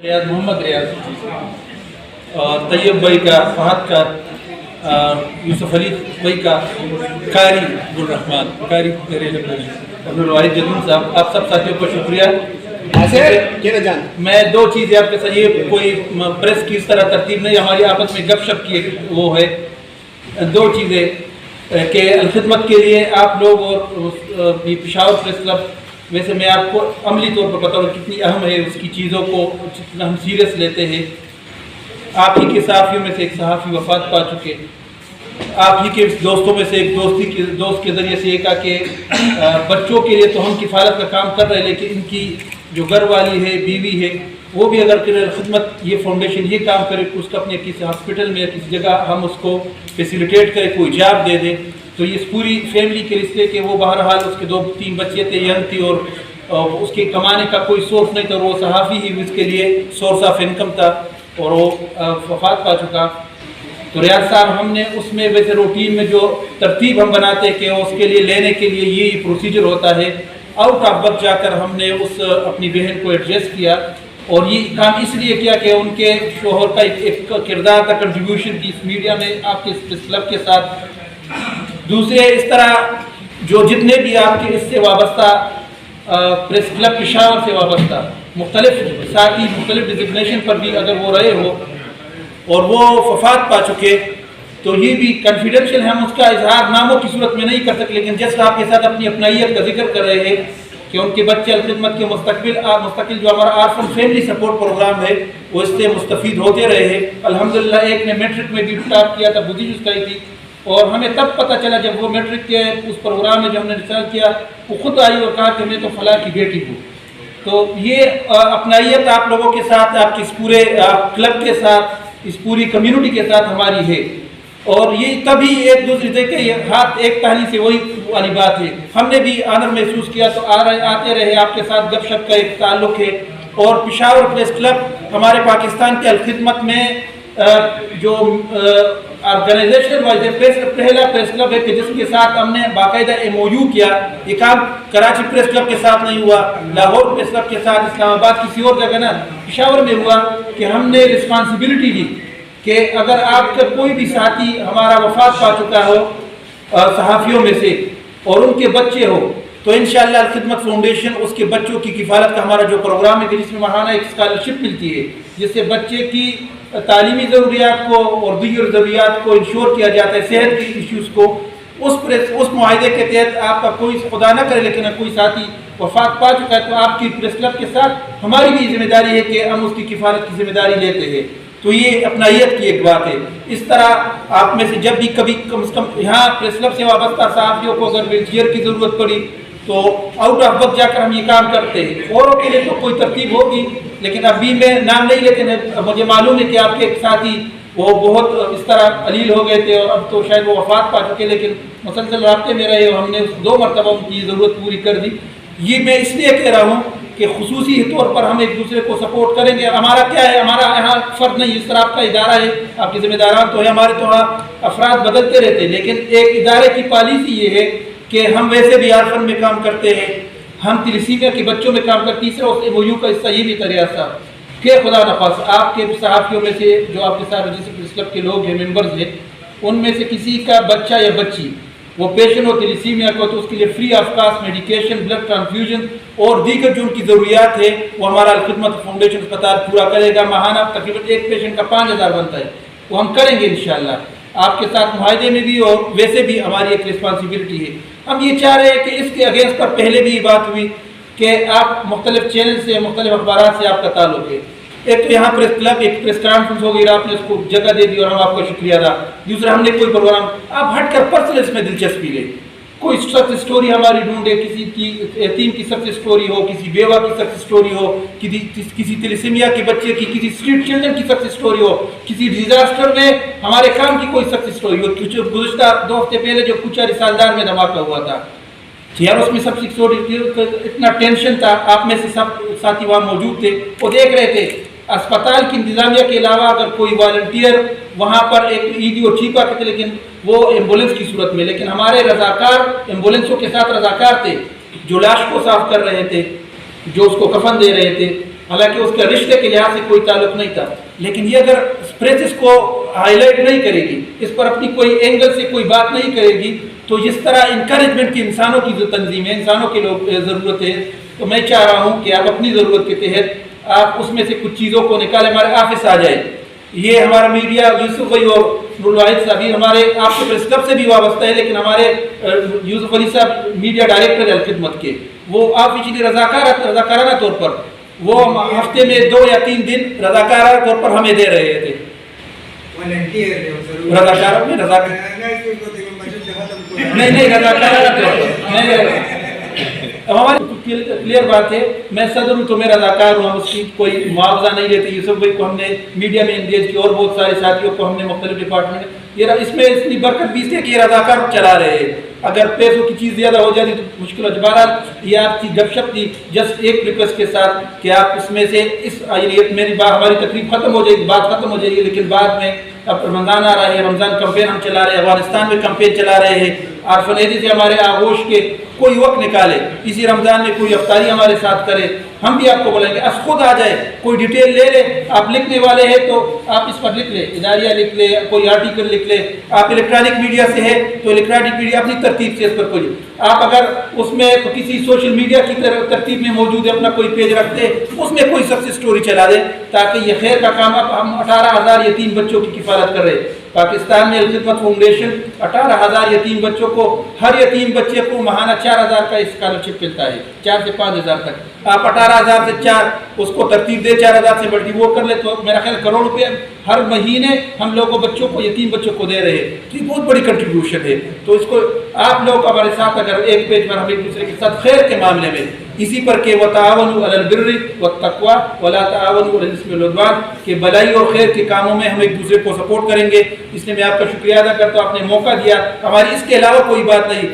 ریاض محمد ریاض طیب بھائی کا، فہد کا، یوسف علی بھائی کا، قاری عبدالرحمان، قاری عبدالواحد جدون صاحب، آپ سب ساتھیوں کو شکریہ۔ میں دو چیزیں آپ کے ساتھ، یہ کوئی پریس کی اس طرح ترتیب نہیں، ہماری آپس میں گپ شپ کی وہ ہے۔ دو چیزیں کہ الخدمت کے لیے آپ لوگ اور پشاور پریس کلب، ویسے میں آپ کو عملی طور پر بتاؤں کتنی اہم ہے اس کی چیزوں کو، جتنا ہم سیریس لیتے ہیں۔ آپ ہی کے صحافیوں میں سے ایک صحافی وفات پا چکے، آپ ہی کے دوستوں میں سے ایک دوست کے ذریعے سے یہ کہا کہ بچوں کے لیے تو ہم کفالت کا کام کر رہے ہیں، لیکن ان کی جو گھر والی ہے، بیوی ہے، وہ بھی اگر خدمت یہ فاؤنڈیشن یہ کام کرے کہ اس کو اپنے کسی ہاسپٹل میں یا کسی جگہ ہم اس کو فیسیلیٹیٹ کرے، کوئی جاب دے دیں، تو یہ پوری فیملی کے رشتے کہ وہ بہرحال اس کے 2-3 بچے تھے، ینگ تھی، اور اس کے کمانے کا کوئی سورس نہیں تھا، اور وہ صحافی ہی اس کے لیے سورس آف انکم تھا، اور وہ وفات پا چکا۔ تو ریاض صاحب، ہم نے اس میں ویسے روٹین میں جو ترتیب ہم بناتے ہیں کہ اس کے لیے لینے کے لیے یہ پروسیجر ہوتا ہے، آؤٹ آف وقت جا کر ہم نے اس اپنی بہن کو ایڈریس کیا، اور یہ کام اس لیے کیا کہ ان کے شوہر کا ایک کردار تھا، کنٹریبیوشن کی اس میڈیا میں آپ کے پریس کلب کے ساتھ۔ دوسرے اس طرح جو جتنے بھی آپ کے اس سے وابستہ پریس کلب پشاور سے وابستہ مختلف ساتھی، مختلف ڈیزگنیشن پر بھی اگر وہ رہے ہو اور وہ وفات پا چکے، تو یہ بھی کنفیڈینشیل ہے، ہم اس کا اظہار ناموں کی صورت میں نہیں کر سکتے، لیکن جیسا آپ کے ساتھ اپنی اپنائیت کا ذکر کر رہے ہیں کہ ان کے بچے الخدمت کے مستقل جو ہمارا آرفن فیملی سپورٹ پروگرام ہے وہ اس سے مستفید ہوتے رہے ہیں۔ الحمدللہ ایک نے میٹرک میں بھی ٹاپ کیا تھا، بدھی جسکائی تھی، اور ہمیں تب پتہ چلا جب وہ میٹرک کے اس پروگرام میں جب ہم نے رسالت کیا، وہ خود آئی اور کہا کہ میں تو فلاں کی بیٹی ہوں۔ تو یہ اپنائیت آپ لوگوں کے ساتھ، آپ کے اس پورے کلب کے ساتھ، اس پوری کمیونٹی کے ساتھ ہماری ہے، اور یہ تبھی ایک دوسرے سے کہ ہاتھ ایک تہنی سے وہی والی بات ہے۔ ہم نے بھی آنر محسوس کیا تو آتے رہے، آپ کے ساتھ گپ شپ کا ایک تعلق ہے، اور پشاور پریس کلب ہمارے پاکستان کے الخدمت میں جو آرگنائزیشن وائز پہلا پریس کلب ہے کہ جس کے ساتھ ہم نے باقاعدہ MOU کیا۔ یہ کام کراچی پریس کلب کے ساتھ نہیں ہوا، لاہور پریس کلب کے ساتھ، اسلام آباد کسی اور جگہ نہ، پشاور میں ہوا کہ ہم نے رسپانسبلٹی لی کہ اگر آپ کا کوئی بھی ساتھی ہمارا وفات پا چکا ہو صحافیوں میں سے اور ان کے بچے ہو، تو انشاءاللہ الخدمت فاؤنڈیشن اس کے بچوں کی کفالت کا ہمارا جو پروگرام ہے کہ جس میں ماہانہ ایک اسکالرشپ ملتی ہے، جس سے بچے کی تعلیمی ضروریات کو اور دیگر ضروریات کو انشور کیا جاتا ہے، صحت کی ایشوز کو، اس معاہدے کے تحت آپ کا کوئی خدا نہ کرے لیکن کوئی ساتھی وفات پا چکا ہے تو آپ کی پریس کلب کے ساتھ ہماری بھی ذمہ داری ہے کہ ہم اس کی کفالت کی ذمہ داری لیتے ہیں۔ تو یہ اپنائیت کی ایک بات ہے۔ اس طرح آپ میں سے جب بھی کبھی کم از کم یہاں پریس کلب سے وابستہ صحافیوں کو اگر ویل چیئر کی ضرورت پڑی تو آؤٹ آف وقت جا کر ہم یہ کام کرتے ہیں۔ اوروں کے لیے تو کوئی ترتیب ہوگی، لیکن ابھی میں نام نہیں لیتے ہیں، مجھے معلوم ہے کہ آپ کے ایک ساتھی وہ بہت اس طرح علیل ہو گئے تھے اور اب تو شاید وہ وفات پا چکے، لیکن مسلسل رابطے میں رہے اور ہم نے 2 مرتبہ ان کی ضرورت پوری کر دی۔ یہ میں اس لیے کہہ رہا ہوں کہ خصوصی طور پر ہم ایک دوسرے کو سپورٹ کریں گے۔ ہمارا کیا ہے، ہمارا یہاں فرد نہیں، اس طرح آپ کا ادارہ ہے، آپ کے ذمہ داران تو ہے، ہمارے تو وہاں افراد بدلتے رہتے ہیں، لیکن ایک ادارے کی پالیسی یہ ہے کہ ہم ویسے بھی آرفن میں کام کرتے ہیں، ہم تلیسیمیا کے بچوں میں کام کرتے ہیں۔ تیسرا اس MOU کا حصہ یہ بھی تھا ریاض صاحب کہ خدا نخواستہ آپ کے صحافیوں میں سے جو آپ کے ساتھ رجسٹر پریس کلب کے لوگ ہیں، ممبرز ہیں، ان میں سے کسی کا بچہ یا بچی وہ پیشنٹ ہو تلیسیمیا کو، تو اس کے لیے free of cost medication, blood transfusion اور دیگر جو ان کی ضروریات ہے وہ ہمارا الخدمت فاؤنڈیشن اسپتال پورا کرے گا۔ ماہانہ تقریباً ایک پیشنٹ کا 5000 بنتا ہے، وہ ہم کریں گے انشاءاللہ آپ کے ساتھ معاہدے میں بھی، اور ویسے بھی ہماری ایک رسپانسبلٹی ہے۔ ہم یہ چاہ رہے ہیں کہ اس کے اگینسٹ پر پہلے بھی یہ بات ہوئی کہ آپ مختلف چینل سے، مختلف اخبارات سے آپ کا تعلق ہے۔ ایک تو یہاں پریس کلب ایک پریس کانفرنس ہو گئی، آپ نے اس کو جگہ دے دی اور ہم آپ کا شکریہ ادا۔ دوسرا ہم نے کوئی پروگرام، آپ ہٹ کر پرسنل اس میں دلچسپی لیں، کوئی سکسیس سٹوری ہماری ڈھونڈے، کسی کی یتیم کی سکسیس سٹوری ہو، کسی بیوہ کی سکسیس سٹوری ہو، کسی تلیسیمیا کے بچے کی، کسی اسٹریٹ چلڈرن کی سکسیس سٹوری ہو، کسی ڈیزاسٹر میں ہمارے کام کی کوئی سکسیس سٹوری ہو۔ گزشتہ 2 ہفتے پہلے جو کچھ رسالدار میں دھماکہ ہوا تھا یار، اس میں سب سٹوری اتنا ٹینشن تھا، آپ میں سے سب ساتھی وہاں موجود تھے، وہ دیکھ رہے تھے اسپتال کی انتظامیہ کے علاوہ اگر کوئی والنٹیئر وہاں پر ایک عیدی اور چیپا کے تھے، لیکن وہ ایمبولینس کی صورت میں، لیکن ہمارے رضاکار ایمبولینسوں کے ساتھ رضاکار تھے جو لاش کو صاف کر رہے تھے، جو اس کو کفن دے رہے تھے، حالانکہ اس کے رشتے کے لحاظ سے کوئی تعلق نہیں تھا، لیکن یہ اگر پریس اس کو ہائی لائٹ نہیں کرے گی، اس پر اپنی کوئی اینگل سے کوئی بات نہیں کرے گی، تو جس طرح انکریجمنٹ کی انسانوں کی جو تنظیم ہے، انسانوں کی ضرورت ہے، تو میں چاہ رہا ہوں کہ آپ اپنی ضرورت کے تحت آپ اس میں سے کچھ چیزوں کو نکالیں، ہمارے آفس آ جائے۔ یہ ہمارا میڈیا، یوسف بھائی اور نور الواحد صاحب ہمارے آپ کے پریس کلب سے بھی وابستہ ہے، لیکن ہمارے یوسف علی صاحب میڈیا ڈائریکٹر ہے الخدمت کے، وہ آفیشلی رضاکارانہ طور پر وہ ہفتے میں 2 یا 3 دن رضاکارانہ طور پر ہمیں دے رہے تھے۔ رضاکاروں میں نہیں رضاکارانہ طور پر ہماری کلیئر بات ہے، میں صدر ہوں تو میں رضاکار ہوں، ہم اس کی کوئی معاوضہ نہیں لیتے۔ یوسف بھائی کو ہم نے میڈیا میں انگیج کیا اور بہت سارے ساتھیوں کو ہم نے مختلف ڈپارٹمنٹ، یہ اس میں اتنی برکت بھی ہے کہ یہ رضاکار چلا رہے ہیں، اگر پیسوں کی چیز زیادہ ہو جاتی تو مشکل ہو جائے۔ بہرحال یہ آپ کی گپ شپ تھی، جسٹ ایک ریکویسٹ کے ساتھ کہ آپ اس میں سے میری بات، ہماری تقریب ختم ہو جائے گی، بات ختم ہو جائے گی، لیکن بعد میں اب رمضان آ رہا ہے، رمضان کمپین ہم چلا رہے ہیں، افغانستان میں کمپین چلا رہے ہیں، عارفین عیدی سے ہمارے آغوش کے کوئی وقت نکالے، اسی رمضان میں کوئی افطاری ہمارے ساتھ کرے، ہم بھی آپ کو بولیں گے از خود آ جائے، کوئی ڈیٹیل لے لے، آپ لکھنے والے ہیں تو آپ اس پر لکھ لیں، اداریہ لکھ لیں، کوئی آرٹیکل لکھ لیں، آپ الیکٹرانک میڈیا سے ہے تو الیکٹرانک میڈیا اپنی ترتیب سے اس پر کوئی، آپ اگر اس میں کسی سوشل میڈیا کی ترتیب میں موجود ہے اپنا کوئی پیج رکھتے اس میں کوئی سکسیس سٹوری چلا دیں، تاکہ یہ خیر کا کام، اب ہم 18,000 یتیم بچوں کی کفالت کر رہے ہیں پاکستان میں، الخدمت فاؤنڈیشن 18,000 یتیم بچوں کو، ہر یتیم بچے کو ماہانہ 4,000 کا اسکالرشپ ملتا ہے، 4 سے 5,000 تک، آپ 18,000 سے 4 اس کو ترتیب دے، 4,000 سے ملٹی وہ کر لے تو میرا خیال کروڑ روپے ہر مہینے ہم لوگوں بچوں کو، یتیم بچوں کو دے رہے ہیں، تو یہ بہت بڑی کنٹریبیوشن ہے۔ تو اس کو آپ لوگ ہمارے ساتھ اگر ایک پیج پر ہم ایک دوسرے کے ساتھ خیر کے معاملے میں اسی پر کہ وَتَعَاوَنُوا عَلَى الْبِرِّ وَالتَّقْوَىٰ وَلَا تَعَاوَنُوا عَلَى الْإِثْمِ وَالْعُدْوَانِ کہ بھلائی اور خیر کے کاموں میں ہم ایک دوسرے کو سپورٹ کریں گے، اس لیے میں آپ کا شکریہ ادا کرتا ہوں، آپ نے موقع دیا، ہماری اس کے علاوہ کوئی بات نہیں،